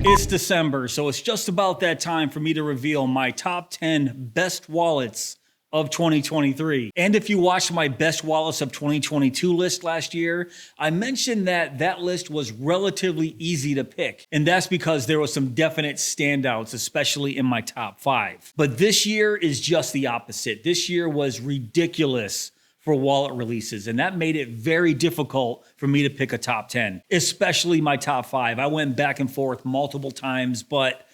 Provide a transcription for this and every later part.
It's December, so it's just about that time for me to reveal my top 10 best wallets of 2023. And if you watched my best wallets of 2022 list last year, I mentioned that that list was relatively easy to pick. And that's because there was some definite standouts, especially in my top 5. But this year is just the opposite. This year was ridiculous for wallet releases, and that made it very difficult for me to pick a top 10, especially my top 5. I went back and forth multiple times, but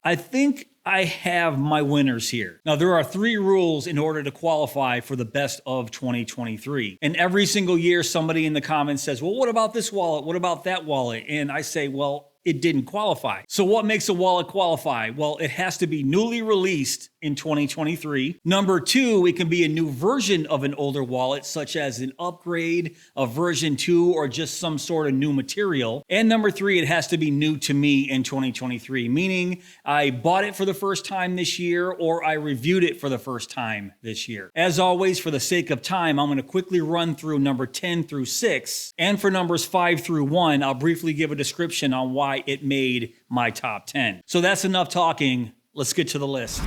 I think I have my winners here. Now, there are 3 rules in order to qualify for the best of 2023. And every single year, somebody in the comments says, well, what about this wallet? What about that wallet? And I say, well, it didn't qualify. So what makes a wallet qualify? Well, it has to be newly released in 2023. Number 2, it can be a new version of an older wallet, such as an upgrade, a version 2, or just some sort of new material. And number 3, it has to be new to me in 2023, meaning I bought it for the first time this year or I reviewed it for the first time this year. As always, for the sake of time, I'm going to quickly run through number 10 through 6. And for numbers 5 through 1, I'll briefly give a description on why it made my top 10. So that's enough talking. Let's get to the list.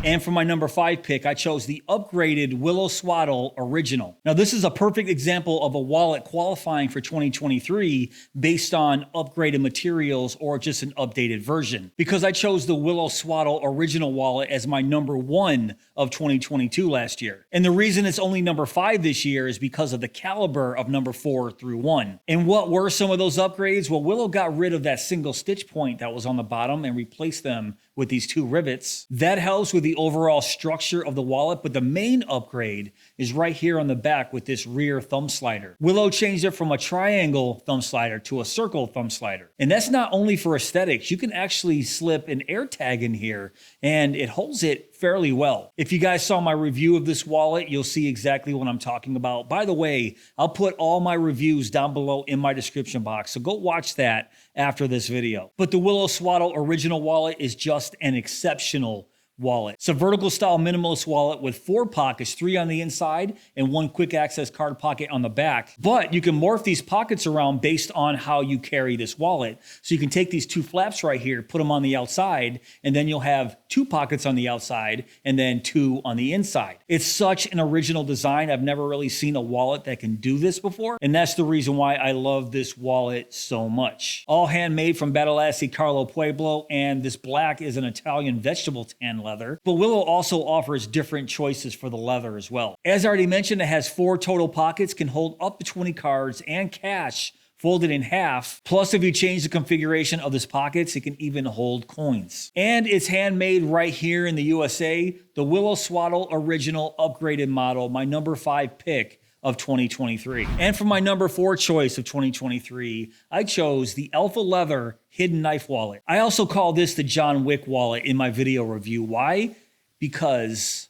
And for my number 5 pick, I chose the upgraded Willow Swaddle Original. Now, this is a perfect example of a wallet qualifying for 2023 based on upgraded materials or just an updated version. Because I chose the Willow Swaddle Original wallet as my number 1 of 2022 last year. And the reason it's only number 5 this year is because of the caliber of number 4 through 1. And what were some of those upgrades? Well, Willow got rid of that single stitch point that was on the bottom and replaced them with these 2 rivets. That helps with the overall structure of the wallet, but the main upgrade is right here on the back with this rear thumb slider. Willow changed it from a triangle thumb slider to a circle thumb slider. And that's not only for aesthetics. You can actually slip an air tag in here and it holds it fairly well. If you guys saw my review of this wallet, you'll see exactly what I'm talking about. By the way, I'll put all my reviews down below in my description box, so go watch that after this video. But the Willow Swaddle Original wallet is just an exceptional wallet. It's a vertical style minimalist wallet with 4 pockets, 3 on the inside and 1 quick access card pocket on the back. But you can morph these pockets around based on how you carry this wallet. So you can take these 2 flaps right here, put them on the outside, and then you'll have 2 pockets on the outside and then 2 on the inside. It's such an original design. I've never really seen a wallet that can do this before. And that's the reason why I love this wallet so much. All handmade from Badalassi Carlo Pueblo, and this black is an Italian vegetable tan leather. But Willow also offers different choices for the leather as well. As I already mentioned, it has 4 total pockets, can hold up to 20 cards and cash folded in half. Plus, if you change the configuration of this pockets, it can even hold coins. And it's handmade right here in the USA, the Willow Swaddle Original Upgraded Model, my number 5 pick of 2023. And for my number 4 choice of 2023, I chose the Alpha Leather Hidden Knife Wallet. I also call this the John Wick wallet in my video review. Why? Because,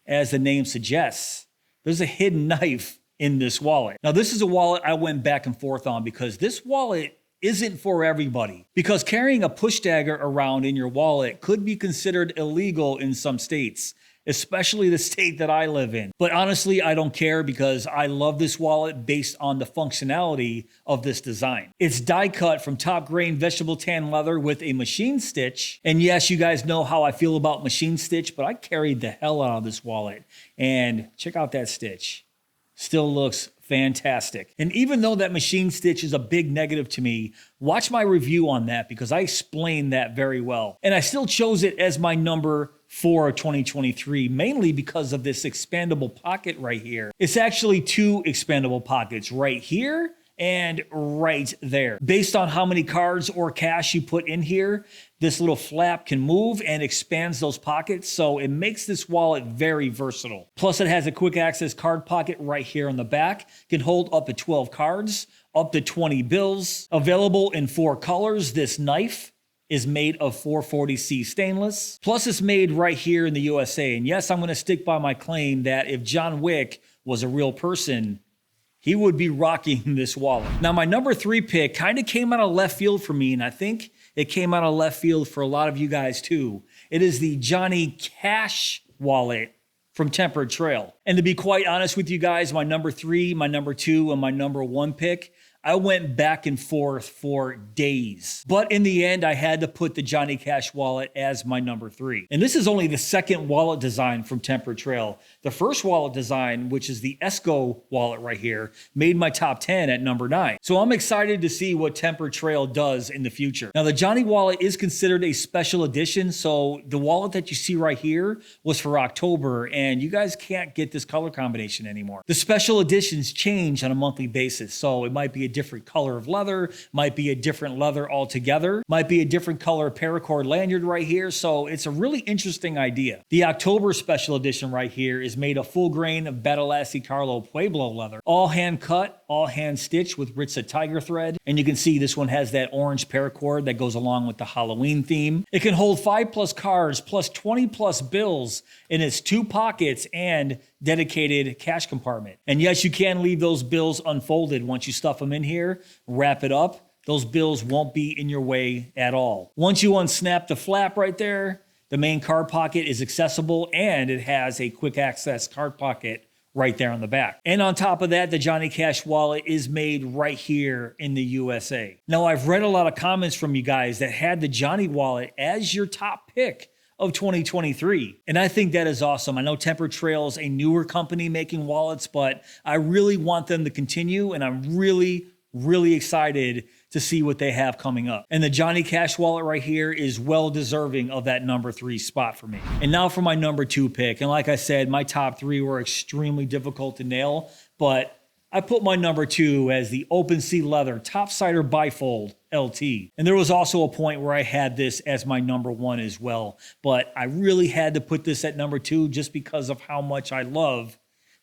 as the name suggests, there's a hidden knife in this wallet. Now, this is a wallet I went back and forth on because this wallet isn't for everybody. Because carrying a push dagger around in your wallet could be considered illegal in some states, especially the state that I live in. But honestly, I don't care because I love this wallet based on the functionality of this design. It's die cut from top grain vegetable tan leather with a machine stitch. And yes, you guys know how I feel about machine stitch, but I carried the hell out of this wallet. And check out that stitch. Still looks fantastic. And even though that machine stitch is a big negative to me, watch my review on that because I explained that very well. And I still chose it as my number 4 of 2023, mainly because of this expandable pocket right here. It's actually 2 expandable pockets right here and right there. Based on how many cards or cash you put in here, this little flap can move and expands those pockets, so it makes this wallet very versatile. Plus, it has a quick access card pocket right here on the back, can hold up to 12 cards, up to 20 bills. Available in 4 colors, this knife is made of 440C stainless. Plus, it's made right here in the USA. And yes, I'm gonna stick by my claim that if John Wick was a real person, he would be rocking this wallet. Now, my number 3 pick kind of came out of left field for me, and I think it came out of left field for a lot of you guys too. It is the Johnny Cash wallet from Tempered Trail. And to be quite honest with you guys, my number 3, my number 2, and my number 1 pick, I went back and forth for days. But in the end, I had to put the Johnny Cash wallet as my number 3. And this is only the 2nd wallet design from Tempered Trail. The first wallet design, which is the Esco wallet right here, made my top 10 at number 9. So I'm excited to see what Tempered Trail does in the future. Now, the Johnny wallet is considered a special edition. So the wallet that you see right here was for October, and you guys can't get this color combination anymore. The special editions change on a monthly basis. So it might be a different color of leather, might be a different leather altogether, might be a different color paracord lanyard right here. So it's a really interesting idea. The October special edition right here is made of full grain of Badalassi Carlo Pueblo leather, all hand cut, all hand stitched with Ritza tiger thread. And you can see this one has that orange paracord that goes along with the Halloween theme. It can hold 5+ cards plus 20+ bills in its 2 pockets and dedicated cash compartment. And yes, you can leave those bills unfolded. Once you stuff them in here, wrap it up, those bills won't be in your way at all. Once you unsnap the flap right there, the main card pocket is accessible and it has a quick access card pocket right there on the back. And on top of that, the Johnny Cash wallet is made right here in the USA. Now, I've read a lot of comments from you guys that had the Johnny wallet as your top pick of 2023. And I think that is awesome. I know Tempered Trail is a newer company making wallets, but I really want them to continue. And I'm really excited to see what they have coming up. And the Johnny Cash wallet right here is well deserving of that number 3 spot for me. And now for my number 2 pick. And like I said, my top 3 were extremely difficult to nail, but I put my number 2 as the Open Sea Leather Topsider Bifold LT. And there was also a point where I had this as my number 1 as well, but I really had to put this at number 2 just because of how much I love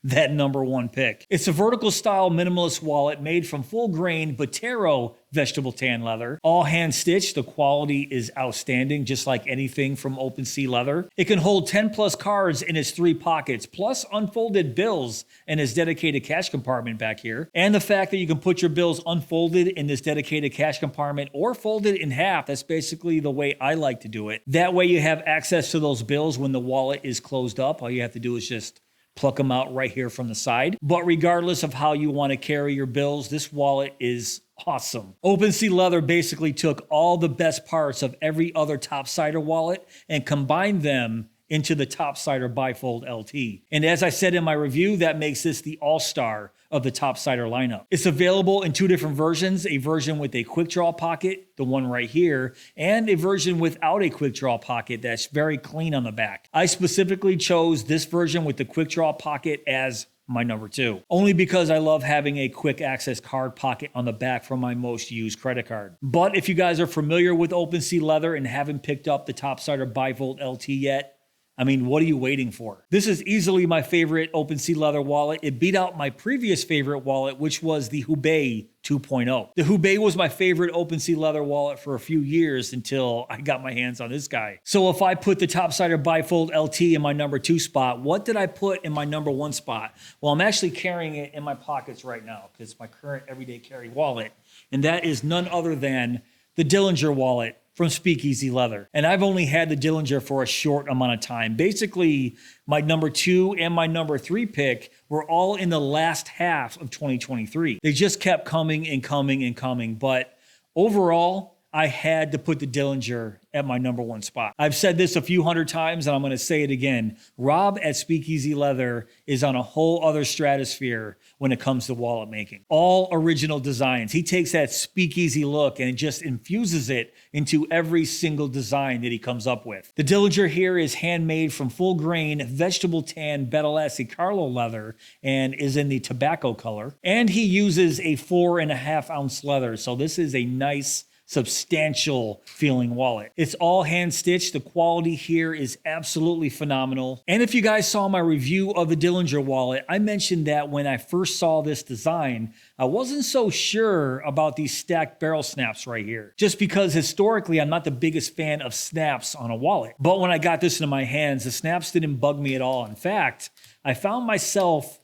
that #1 pick. It's a vertical style minimalist wallet made from full grain Botero vegetable tan leather. All hand stitched, the quality is outstanding, just like anything from OpenSea Leather. It can hold 10 plus cards in its 3 pockets, plus unfolded bills in its dedicated cash compartment back here. And the fact that you can put your bills unfolded in this dedicated cash compartment or folded in half, that's basically the way I like to do it. That way you have access to those bills when the wallet is closed up. All you have to do is just pluck them out right here from the side. But regardless of how you want to carry your bills, this wallet is awesome. OpenSea Leather basically took all the best parts of every other Topsider wallet and combined them into the Topsider Bifold LT. And as I said in my review, that makes this the all-star of the Topsider lineup. It's available in 2 different versions, a version with a quick draw pocket, the one right here, and a version without a quick draw pocket that's very clean on the back. I specifically chose this version with the quick draw pocket as my #2, only because I love having a quick access card pocket on the back for my most used credit card. But if you guys are familiar with OpenSea Leather and haven't picked up the Topsider Bifold LT yet, I mean, what are you waiting for? This is easily my favorite OpenSea Leather wallet. It beat out my previous favorite wallet, which was the Hubei 2.0. The Hubei was my favorite OpenSea Leather wallet for a few years until I got my hands on this guy. So if I put the Topsider Bifold LT in my #2 spot, what did I put in my #1 spot? Well, I'm actually carrying it in my pockets right now because it's my current everyday carry wallet. And that is none other than the Dillinger wallet from Speakeasy Leather. And I've only had the Dillinger for a short amount of time. Basically, my #2 and my #3 pick were all in the last half of 2023. They just kept coming and coming and coming. But overall, I had to put the Dillinger at my #1 spot. I've said this a few hundred times and I'm going to say it again. Rob at Speakeasy Leather is on a whole other stratosphere when it comes to wallet making. All original designs. He takes that speakeasy look and just infuses it into every single design that he comes up with. The Dillinger here is handmade from full grain vegetable tan Badalassi Carlo leather and is in the tobacco color. And he uses a 4.5 ounce leather. So this is a nice, substantial feeling wallet. It's all hand stitched. The quality here is absolutely phenomenal. And if you guys saw my review of the Dillinger wallet, I mentioned that when I first saw this design, I wasn't so sure about these stacked barrel snaps right here, just because historically I'm not the biggest fan of snaps on a wallet. But when I got this into my hands, the snaps didn't bug me at all. In fact, I found myself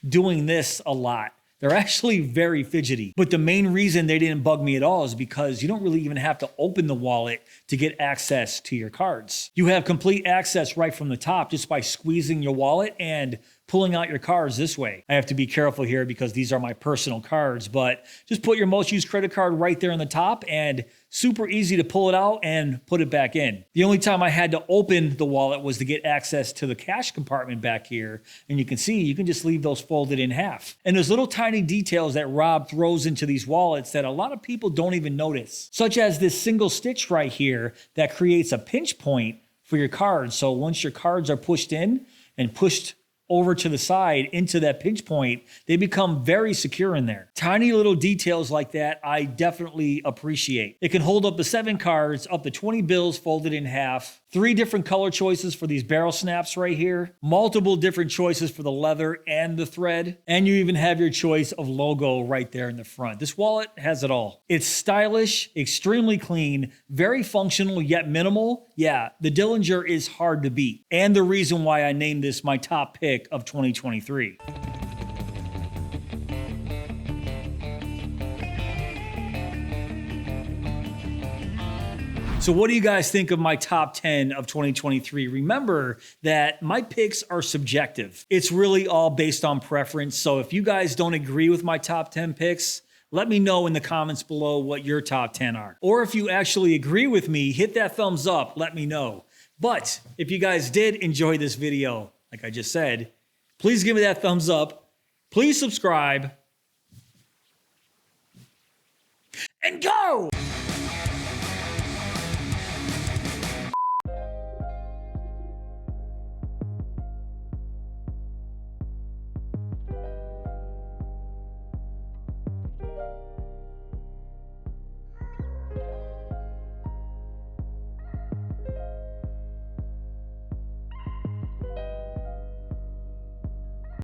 doing this a lot. They're actually very fidgety, but the main reason they didn't bug me at all is because you don't really even have to open the wallet to get access to your cards. You have complete access right from the top just by squeezing your wallet and pulling out your cards this way. I have to be careful here because these are my personal cards, but just put your most used credit card right there on the top and super easy to pull it out and put it back in. The only time I had to open the wallet was to get access to the cash compartment back here. And you can see, you can just leave those folded in half. And there's little tiny details that Rob throws into these wallets that a lot of people don't even notice, such as this single stitch right here that creates a pinch point for your cards. So once your cards are pushed in and pushed over to the side into that pinch point, they become very secure in there. Tiny little details like that I definitely appreciate. It can hold up to 7 cards, up to 20 bills folded in half, 3 different color choices for these barrel snaps right here, multiple different choices for the leather and the thread, and you even have your choice of logo right there in the front. This wallet has it all. It's stylish, extremely clean, very functional yet minimal. Yeah, the Dillinger is hard to beat, and the reason why I named this my top pick of 2023. So what do you guys think of my top 10 of 2023? Remember that my picks are subjective. It's really all based on preference. So if you guys don't agree with my top 10 picks, let me know in the comments below what your top 10 are. Or if you actually agree with me, hit that thumbs up, let me know. But if you guys did enjoy this video, like I just said, please give me that thumbs up. Please subscribe. And go!